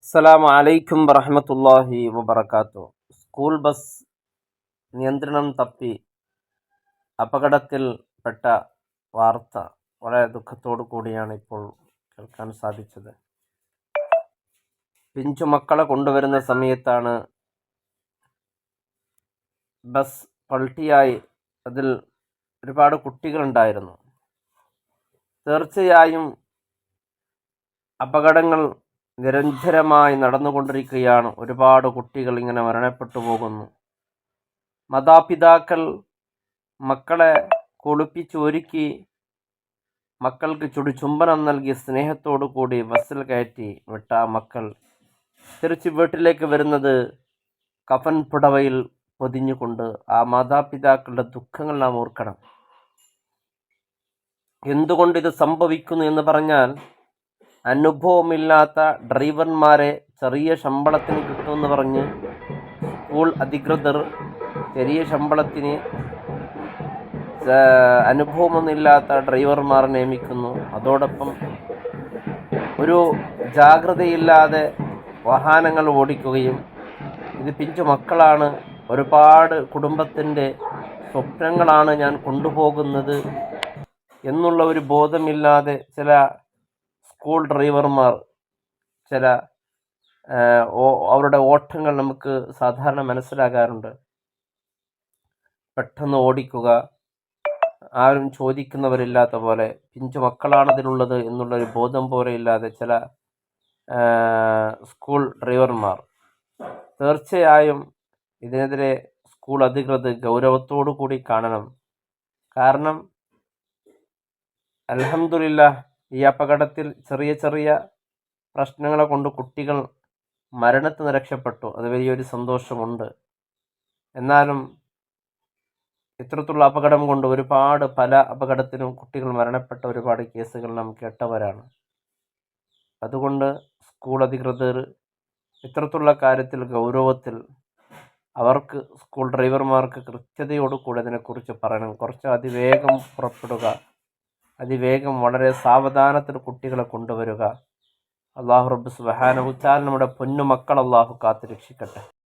അസ്സലാമു അലൈക്കും വറഹ്മത്തുള്ളാഹി വബറകാതുഹു. സ്കൂൾ ബസ് നിയന്ത്രണം തപ്പി അപകടത്തിൽപ്പെട്ട വാർത്ത വളരെ ദുഃഖത്തോടു കൂടിയാണ് ഇപ്പോൾ കേൾക്കാൻ സാധിച്ചത്. പിഞ്ചു മക്കളെ കൊണ്ടുവരുന്ന സമയത്താണ് ബസ് പൾട്ടിയായി. അതിൽ ഒരുപാട് കുട്ടികളുണ്ടായിരുന്നു. തീർച്ചയായും അപകടങ്ങൾ നിരന്തരമായി നടന്നുകൊണ്ടിരിക്കുകയാണ്. ഒരുപാട് കുട്ടികൾ ഇങ്ങനെ മരണപ്പെട്ടു പോകുന്നു. മാതാപിതാക്കൾ മക്കളെ കുളിപ്പിച്ചൊരുക്കി മക്കൾക്ക് ചുംബനം നൽകി സ്നേഹത്തോടു കൂടി ബസ്സിൽ കയറ്റി വിട്ട മക്കൾ തിരിച്ച് വീട്ടിലേക്ക് വരുന്നത് കഫൻ പുടവയിൽ പൊതിഞ്ഞുകൊണ്ട്. ആ മാതാപിതാക്കളുടെ ദുഃഖങ്ങൾ നാം ഓർക്കണം. എന്തുകൊണ്ടിത് സംഭവിക്കുന്നു എന്ന് പറഞ്ഞാൽ, അനുഭവമില്ലാത്ത ഡ്രൈവർമാരെ ചെറിയ ശമ്പളത്തിന് കിട്ടുമെന്ന് പറഞ്ഞ് സ്കൂൾ അധികൃതർ ചെറിയ ശമ്പളത്തിന് അനുഭവമൊന്നുമില്ലാത്ത ഡ്രൈവർമാർ നിയമിക്കുന്നു. അതോടൊപ്പം ഒരു ജാഗ്രതയില്ലാതെ വാഹനങ്ങൾ ഓടിക്കുകയും, ഇത് പിഞ്ചു മക്കളാണ്, ഒരുപാട് കുടുംബത്തിൻ്റെ സ്വപ്നങ്ങളാണ് ഞാൻ കൊണ്ടുപോകുന്നത് എന്നുള്ള ഒരു ബോധമില്ലാതെ ചില സ്കൂൾ ഡ്രൈവർമാർ അവരുടെ ഓട്ടങ്ങൾ നമുക്ക് സാധാരണ മനസ്സിലാകാറുണ്ട്. പെട്ടെന്ന് ഓടിക്കുക, ആരും ചോദിക്കുന്നവരില്ലാത്ത പോലെ, പിഞ്ചു മക്കളാണ് ഇതിലുള്ളത് എന്നുള്ളൊരു ബോധം പോലെ ഇല്ലാതെ ചില സ്കൂൾ ഡ്രൈവർമാർ. തീർച്ചയായും ഇതിനെതിരെ സ്കൂൾ അധികൃതർ ഗൗരവത്തോടു കൂടി കാണണം. കാരണം അൽഹംദുലില്ലാഹ് ഈ അപകടത്തിൽ ചെറിയ ചെറിയ പ്രശ്നങ്ങളെ കൊണ്ട് കുട്ടികൾ മരണത്തിന് രക്ഷപ്പെട്ടു. അത് വലിയൊരു സന്തോഷമുണ്ട്. എന്നാലും ഇത്തരത്തിലുള്ള അപകടം കൊണ്ട് പല അപകടത്തിലും കുട്ടികൾ മരണപ്പെട്ട ഒരുപാട് കേസുകൾ നാം കേട്ടവരാണ്. അതുകൊണ്ട് സ്കൂൾ അധികൃതർ ഇത്തരത്തിലുള്ള കാര്യത്തിൽ ഗൗരവത്തിൽ അവർക്ക് സ്കൂൾ ഡ്രൈവർമാർക്ക് കൃത്യതയോടുകൂടി അതിനെക്കുറിച്ച് പറയണം. കുറച്ച് അതിവേഗം പുറപ്പെടുക, അതിവേഗം വളരെ സാവധാനത്തിൽ കുട്ടികളെ കൊണ്ടുവരിക. അല്ലാഹു റബ്ബ് സുബ്ഹാനഹു വ തആല നമ്മുടെ പൊന്നുമക്കൾ അല്ലാഹു കാത്തു രക്ഷിക്കട്ടെ.